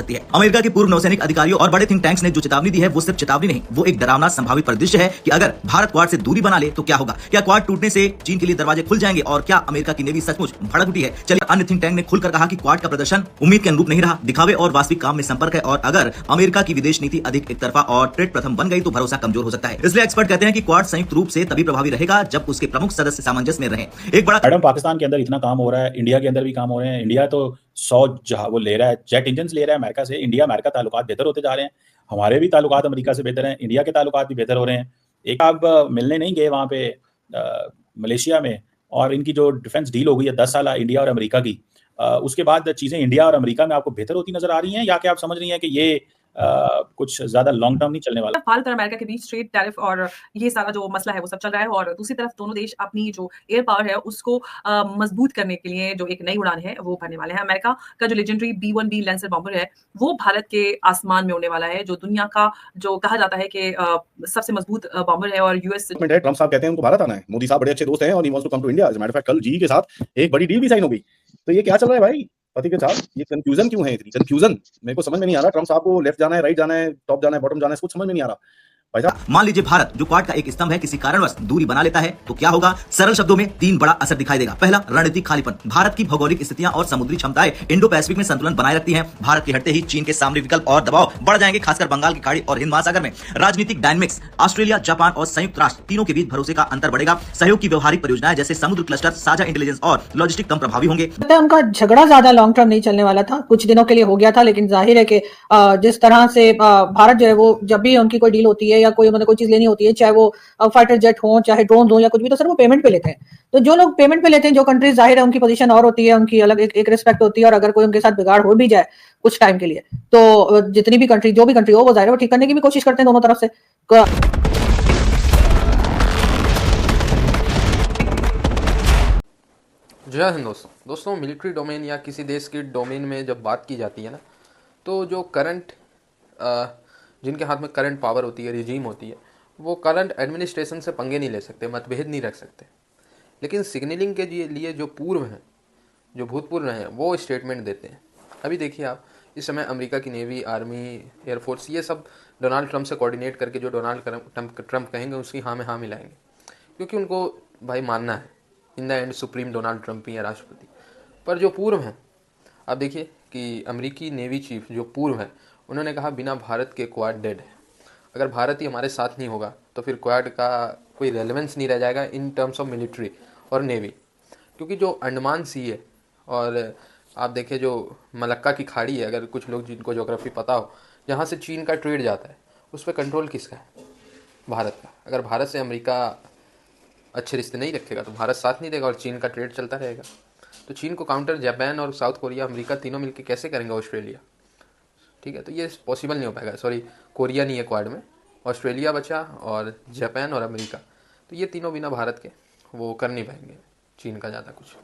सकती है। अमेरिका के पूर्व नौसैनिक अधिकारियों और बड़े थिंक टैंक्स ने जो चेतावनी दी है वो सिर्फ चेतावनी नहीं, वो एक डरावना संभावित परिदृश्य है कि अगर भारत क्वाड से दूरी बना ले तो क्या होगा। क्या क्वाड टूटने से चीन के लिए दरवाजे खुल जाएंगे और क्या अमेरिका की नेवी सचमुच भड़क उठी है। चलिए, अन्य थिंक टैंक ने खुलकर कहा कि क्वाड का प्रदर्शन उम्मीद के अनुरूप नहीं रहा, दिखावे और वास्तविक काम में संपर्क है, और अगर अमेरिका की विदेश नीति अधिक एक तरफा और ट्रेड प्रथम बन गई तो भरोसा कमजोर हो सकता है। इसलिए एक्सपर्ट कहते हैं कि क्वाड संयुक्त रूप से तभी प्रभावी रहेगा जब उसके प्रमुख सदस्य सामंजस्य में रहें। एक बड़ा मैडम, पाकिस्तान के अंदर इतना काम हो रहा है, इंडिया के अंदर भी काम हो रहे हैं। इंडिया तो 100 वो ले रहा है, जेट इंजन ले रहा है अमेरिका से। इंडिया अमेरिका ताल्लुकात बेहतर होते जा रहे हैं, हमारे भी ताल्लुकात अमेरिका से बेहतर हैं, इंडिया के ताल्लुकात भी बेहतर हो रहे हैं। एक आप मिलने नहीं गए वहाँ पे मलेशिया में, और इनकी जो डिफेंस डील हो गई है 10 साल इंडिया और अमेरिका की, उसके बाद चीजें इंडिया और अमेरिका में आपको बेहतर होती नजर आ रही हैं, या क्या आप समझ रही हैं कि ये कुछ ज्यादा लॉन्ग टर्म नहीं चलने वाला? भारत और अमेरिका के बीच ट्रेड टैरिफ और ये सारा जो मसला है वो सब चल रहा है, और दूसरी तरफ दोनों देश अपनी जो एयर पावर है उसको मजबूत करने के लिए जो एक नई उड़ान है वो भरने वाले हैं। अमेरिका का जो लेजेंडरी B-1B लैंसर बॉम्बर है वो भारत के आसमान में उड़ने वाला है, जो दुनिया का जो कहा जाता है कि सबसे मजबूत बॉम्बर है। और यूएस ट्रम्प साहब कहते हैं उनको भारत आना है, मोदी साहब बड़े अच्छे दोस्त हैं और he wants to come to India. As a matter of fact कल जी के साथ एक बड़ी डील भी साइन हो गई। तो ये क्या चल रहा है भाई पति के साथ? ये कंफ्यूजन क्यों है? इतनी कंफ्यूजन मेरे को समझ में नहीं आ रहा। ट्रम्प साहब को लेफ्ट जाना है, राइट जाना है, टॉप जाना है, बॉटम जाना है, कुछ समझ में नहीं आ रहा। मान लीजिए भारत जो क्वाड का एक स्तंभ है किसी कारणवश दूरी बना लेता है तो क्या होगा। सरल शब्दों में 3 बड़ा असर दिखाई देगा। पहला, रणनीतिक खालीपन। भारत की भौगोलिक स्थितियां और समुद्री क्षमताएं इंडो पैसिफिक में संतुलन बनाए रखती हैं। भारत के हटते ही चीन के सामरिक विकल्प और दबाव बढ़ जाएंगे, खासकर बंगाल की खाड़ी और हिंद महासागर में। राजनीतिक डायनेमिक्स, ऑस्ट्रेलिया, जापान और संयुक्त राष्ट्र तीनों के बीच भरोसे का अंतर बढ़ेगा। सहयोग की व्यवहारिक परियोजनाएं जैसे समुद्र क्लस्टर, साझा इंटेलिजेंस और लॉजिस्टिक कम प्रभावी होंगे। उनका झगड़ा ज्यादा लॉन्ग टर्म नहीं चलने वाला था, कुछ दिनों के लिए हो गया था, लेकिन जाहिर है कि जिस तरह से भारत जो है वो जब भी उनकी कोई डील होती है या कोई उन्होंने कोई चीज लेनी होती है, चाहे वो फाइटर जेट हो, चाहे ड्रोन हो या कुछ भी, तो सर वो पेमेंट पे लेते हैं। तो जो लोग पेमेंट पे लेते हैं, जो कंट्रीज, जाहिर है उनकी पोजीशन और होती है, उनकी अलग एक रिस्पेक्ट होती है, और अगर कोई उनके साथ बिगाड़ हो भी जाए कुछ टाइम के लिए तो जितनी भी कंट्री, जो भी कंट्री हो, वो जाहिर है वो ठीक करने की भी कोशिश करते हैं दोनों तरफ से। जय हिंद दोस्तों, मिलिट्री डोमेन या किसी देश की डोमेन में जब बात की जाती है ना, तो जो करंट जिनके हाथ में करंट पावर होती है, रिजीम होती है, वो करंट एडमिनिस्ट्रेशन से पंगे नहीं ले सकते, मतभेद नहीं रख सकते। लेकिन सिग्नलिंग के लिए जो पूर्व हैं, जो भूतपूर्व हैं, वो स्टेटमेंट देते हैं। अभी देखिए आप, इस समय अमेरिका की नेवी, आर्मी, एयरफोर्स, ये सब डोनाल्ड ट्रंप से कोऑर्डिनेट करके जो डोनाल्ड ट्रंप कहेंगे उसकी हाँ में हाँ मिलाएंगे, क्योंकि उनको भाई मानना है in the end supreme Donald Trump ही है राष्ट्रपति। पर जो पूर्व हैं, आप देखिए कि अमेरिकी नेवी चीफ जो पूर्व है, उन्होंने कहा बिना भारत के क्वाड डेड है। अगर भारत ही हमारे साथ नहीं होगा तो फिर क्वाड का कोई रेलेवेंस नहीं रह जाएगा इन टर्म्स ऑफ मिलिट्री और नेवी। क्योंकि जो अंडमान सी है, और आप देखिए जो मलक्का की खाड़ी है, अगर कुछ लोग जिनको ज्योग्राफी पता हो, जहाँ से चीन का ट्रेड जाता है, उस पर कंट्रोल किसका है? भारत का। अगर भारत से अमेरिका अच्छे रिश्ते नहीं रखेगा तो भारत साथ नहीं देगा और चीन का ट्रेड चलता रहेगा। तो चीन को काउंटर जापान और साउथ कोरिया, अमेरिका तीनों मिलकर कैसे करेंगे? ऑस्ट्रेलिया, ठीक है, तो ये पॉसिबल नहीं हो पाएगा। सॉरी, कोरिया नहीं है क्वाड में, ऑस्ट्रेलिया बचा और जापान और अमेरिका, तो ये तीनों बिना भारत के वो कर नहीं पाएंगे चीन का ज़्यादा कुछ।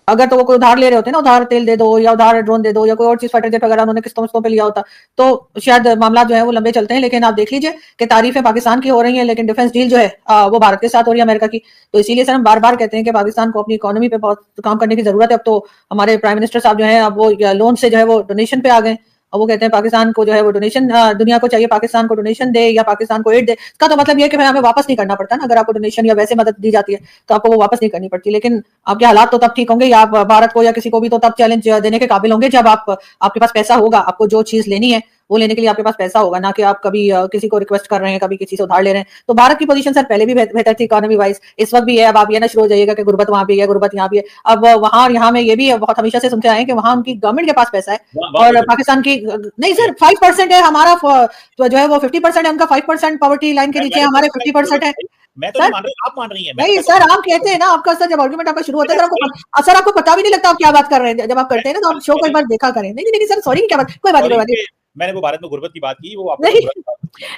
अगर तो वो कोई उधार ले रहे होते ना, उधार तेल दे दो या उधार ड्रोन दे दो या कोई और चीज, फाइटर जेट वगैरह उन्होंने किस्तों पे लिया होता, तो शायद मामला जो है वो लंबे चलते हैं। लेकिन आप देख लीजिए कि तारीफें पाकिस्तान की हो रही हैं, लेकिन डिफेंस डील जो है वो भारत के साथ हो रही है, अमेरिका की। तो इसीलिए सर हम बार बार कहते हैं कि पाकिस्तान को अपनी इकोनॉमी पे बहुत काम करने की जरूरत है। अब तो हमारे प्राइम मिनिस्टर साहब जो है, अब वो लोन से जो है वो डोनेशन पे आ गए, और वो कहते हैं पाकिस्तान को जो है वो डोनेशन, दुनिया को चाहिए पाकिस्तान को डोनेशन दे या पाकिस्तान को एड दे। इसका तो मतलब ये है कि भाई हमें वापस नहीं करना पड़ता ना। अगर आपको डोनेशन या वैसे मदद दी जाती है तो आपको वो वापस नहीं करनी पड़ती। लेकिन आपके हालात तो तब ठीक होंगे, या आप भारत को या किसी को भी तो तब चैलेंज देने के काबिल होंगे जब आपके पास पैसा होगा, आपको जो चीज लेनी है वो लेने के लिए आपके पास पैसा होगा, ना कि आप कभी किसी को रिक्वेस्ट कर रहे हैं, कभी किसी से उधार ले रहे हैं। तो भारत की पोजीशन सर पहले भी बेहतर थी इकोनॉमी वाइज, इस वक्त भी है। अब आप ये ना शुरू हो जाइएगा कि गुर्बत वहां भी है, गुर्बत यहाँ भी है। अब वहां और यहाँ में ये भी बहुत हमेशा से सुनते आए कि वहां उनकी गवर्नमेंट के पास पैसा है और पाकिस्तान की नहीं। सर 5% है हमारा, तो जो है वो 50% है उनका, 5% पॉवर्टी लाइन के नीचे, हमारे 50% है। मैं तो नहीं मान रही, आप मान रही हैं। नहीं सर, आप कहते हैं ना, आपका सर जब आर्गुमेंट आपका शुरू होता है सर आपको पता भी नहीं लगता आप क्या बात कर रहे हैं। जब आप करते हैं ना तो आप शो को एक बार देखा करें। नहीं सर, सॉरी, क्या बात, कोई बात नहीं। मैंने वो भारत में गुर्बत की बात की, वो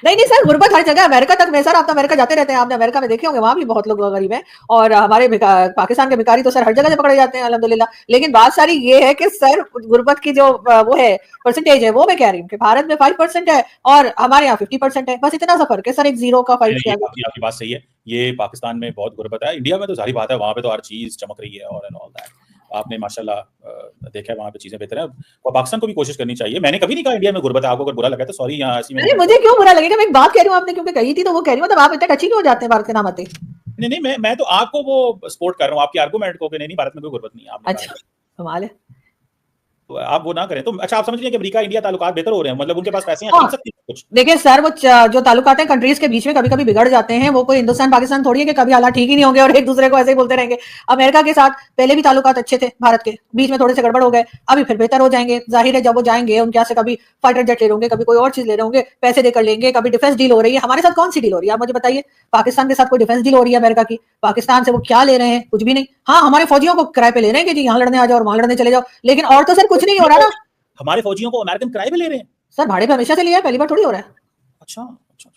नहीं सर, गुर्बत हर जगह, अमेरिका तक में। सर आप तो अमेरिका जाते रहते हैं, आपने अमेरिका में देखे होंगे, वहां भी बहुत लोग गरीब हैं, और हमारे पाकिस्तान के भिखारी तो सर हर जगह से पकड़े जाते हैं अल्हम्दुलिल्लाह। लेकिन बात सारी ये है कि सर गुर्बत की जो वो है परसेंटेज है, वो मैं कह रही हूँ कि भारत में 5% है और हमारे यहाँ 50% है, बस इतना सा फर्क है सर, एक 0 का 5 क्या। आपकी बात सही है, ये पाकिस्तान में बहुत गुर्बत है। इंडिया में तो सारी बात है, वहां पे तो हर चीज चमक रही है और एंड ऑल दैट। आपने माशाल्लाह देखा है वहाँ पे चीजें बेहतर है। और पाकिस्तान को भी कोशिश करनी चाहिए। मैंने कभी नहीं कहा इंडिया में गुर्बत है, आपको अगर बुरा लगा तो सॉरी, यहाँ ऐसी अरे मुझे क्यों बुरा लगेगा, मैं एक बात कह रही हूँ, आपने क्योंकि कही थी तो वो कह रही हूँ, मतलब आप इतने टची क्यों हो जाते हैं भारत के नाम आते? नहीं, मैं तो आपको वो सपोर्ट कर रहा हूँ, आपकी आर्गुमेंट को कि नहीं भारत में कोई गुर्बत नहीं है, आपने अच्छा, कमाल है। तो आप वो ना करें। तो अच्छा, आप समझ रहे हैं कि अमेरिका इंडिया ताल्लुकात बेहतर हो रहे हैं, मतलब उनके पास पैसे हैं, हाँ, खरीद सकती है कुछ। देखिए सर, वो जो ताल्लुकात हैं कंट्रीज के बीच में कभी कभी बिगड़ जाते हैं, वो कोई हिंदुस्तान पाकिस्तान थोड़ी है कि कभी हालात ठीक ही नहीं होंगे और एक दूसरे को ऐसे ही बोलते रहेंगे। अमेरिका के साथ पहले भी ताल्लुकात अच्छे थे, भारत के बीच में थोड़े से गड़बड़ हो गए, अभी फिर बेहतर हो जाएंगे। जाहिर है जब वो जाएंगे उनके यहाँ से कभी फाइटर जेट ले रहे होंगे, कभी कोई और चीज ले रहे होंगे, पैसे देकर लेंगे, कभी डिफेंस डील हो रही है। हमारे साथ कौन सी डील हो रही है, आप मुझे बताइए। पाकिस्तान के साथ कोई डिफेंस डील हो रही है अमेरिका की? पाकिस्तान से वो क्या ले रहे हैं? कुछ भी नहीं। हाँ, हमारे फौजियों को किराए पे ले रहे हैं कि जी यहाँ लड़ने आ जाओ और वहां लड़ने चले जाओ, लेकिन और तो सर कुछ नहीं हो रहा ना। हमारे फौजियों को अमेरिकन किराए पे ले रहे हैं? सर भाड़े पे हमेशा से लिया है, पहली बार थोड़ी हो रहा है। अच्छा अच्छा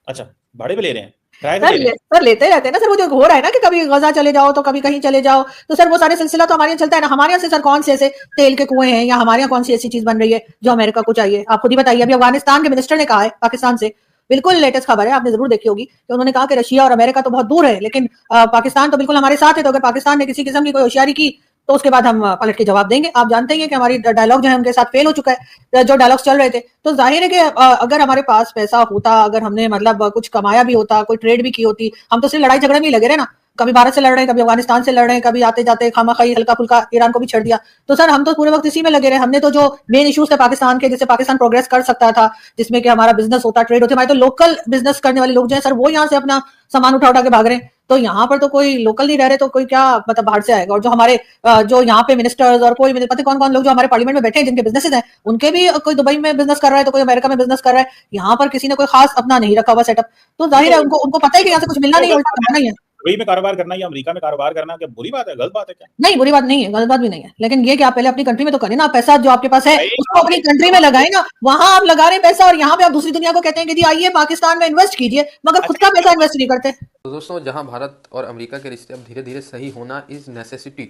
अच्छा, भाड़े पे ले रहे हैं, किराए पे ले रहे हैं। सर लेते रहते हैं ना सर, वो जो हो रहा है ना कि कभी गजा चले जाओ तो कभी कहीं चले जाओ, तो सर वो सारे सिलसिला तो हमारे यहाँ चलता है ना। हमारे यहाँ से सर कौन से ऐसे तेल के कुएं हैं या हमारे यहाँ कौन सी ऐसी चीज बन रही है जो अमेरिका को चाहिए? आप खुद ही बताइए। अभी अफगानिस्तान के मिनिस्टर ने कहा है पाकिस्तान से, बिल्कुल लेटेस्ट खबर है, आपने जरूर देखी होगी, कि उन्होंने कहा कि रशिया और अमेरिका तो बहुत दूर है, लेकिन पाकिस्तान तो बिल्कुल हमारे साथ है, तो अगर पाकिस्तान ने किसी किस्म की कोई होशियारी की तो उसके बाद हम पलट के जवाब देंगे। आप जानते हैं कि हमारी डायलॉग जो है उनके साथ फेल हो चुका है, जो डायलॉग्स चल रहे थे। तो जाहिर है कि अगर हमारे पास पैसा होता, अगर हमने मतलब कुछ कमाया भी होता, कोई ट्रेड भी की होती, हम तो सिर्फ लड़ाई झगड़े में ही लगे रहे ना। कभी भारत से लड़ रहे हैं, कभी अफगानिस्तान से लड़ रहे हैं, कभी आते जाते खामाखाई हल्का फुल्का ईरान को भी छेड़ दिया। तो सर हम तो पूरे वक्त इसी में लगे रहे। हमने तो जो मेन इश्यूज थे पाकिस्तान के, जिससे पाकिस्तान प्रोग्रेस कर सकता था, जिसमें कि हमारा बिजनेस होता, ट्रेड होती, हमारे तो लोकल बिजनेस करने वाले लोग जो है सर वो यहाँ से अपना सामान उठा उठा के भाग रहे हैं। तो यहाँ पर तो कोई लोकल नहीं रह रहे, तो कोई क्या मतलब बाहर से आएगा? और जो हमारे जो यहाँ पे मिनिस्टर्स और कोई पता कौन कौन लोग जो हमारे पार्लियामेंट में बैठे हैं, जिनके बिजनेसेस हैं, उनके भी कोई दुबई में बिजनेस कर रहा है तो कोई अमेरिका में बिजनेस कर रहा है। यहाँ पर किसी ने कोई खास अपना नहीं रखा हुआ सेटअप। तो जाहिर है उनको उनको पता है कि यहाँ से कुछ मिलना नहीं है, उल्टा कमाना ही है। दुबई में कारोबार करना या अमेरिका में कारोबार करना क्या बुरी बात है, गलत बात है क्या? नहीं, बुरी बात नहीं है, गलत बात भी नहीं है, लेकिन ये कि आप पहले अपनी कंट्री में तो करें ना। पैसा जो आपके पास है उसको अपनी कंट्री में लगाए ना। वहां आप लगा रहे हैं पैसा और यहाँ पे आप दूसरी दुनिया को कहते हैं कि जी आइए पाकिस्तान में इन्वेस्ट कीजिए, मगर खुद का पैसा इन्वेस्ट नहीं करते। तो दोस्तों, जहां भारत और अमेरिका के रिश्ते अब धीरे धीरे सही होना इज़ नेसेसिटी,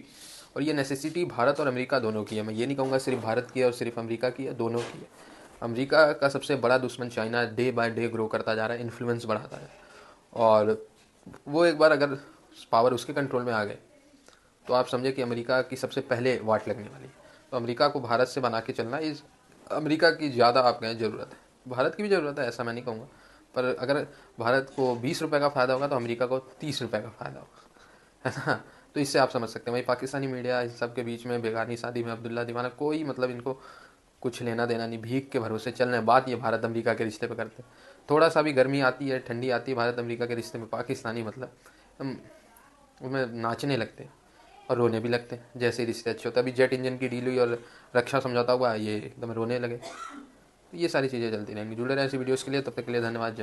और ये नेसेसिटी भारत और अमेरिका दोनों की है। मैं ये नहीं कहूँगा सिर्फ भारत की है और सिर्फ अमेरिका की है, दोनों की है। अमेरिका का सबसे बड़ा दुश्मन China day by day grow करता जा रहा है, इन्फ्लुएंस बढ़ाता है, और वो एक बार अगर पावर उसके कंट्रोल में आ गए तो आप समझे कि अमेरिका की सबसे पहले वाट लगने वाली है। तो अमेरिका को भारत से बना के चलना इस अमेरिका की ज़्यादा आप कहें ज़रूरत है। भारत की भी ज़रूरत है, ऐसा मैं नहीं कहूँगा, पर अगर भारत को 20 रुपये का फ़ायदा होगा तो अमेरिका को 30 रुपये का फ़ायदा होगा, है ना। तो इससे आप समझ सकते हैं भाई, पाकिस्तानी मीडिया इन सब के बीच में बेगानी शादी में अब्दुल्ला दीवाना, कोई मतलब इनको कुछ लेना देना नहीं, भीख के भरोसे चल रहे हैं। बात ये भारत अमेरिका के रिश्ते पे करते हैं। थोड़ा सा भी गर्मी आती है, ठंडी आती है भारत अमेरिका के रिश्ते में, पाकिस्तानी मतलब उनमें नाचने लगते हैं और रोने भी लगते हैं जैसे रिश्ते अच्छे होते हैं। अभी जेट इंजन की डील हुई और रक्षा समझौता हुआ, ये एकदम रोने लगे। ये सारी चीज़ें चलती रहेंगी। जुड़े रहें ऐसी वीडियोज़ के लिए, तब तक के लिए धन्यवाद। जय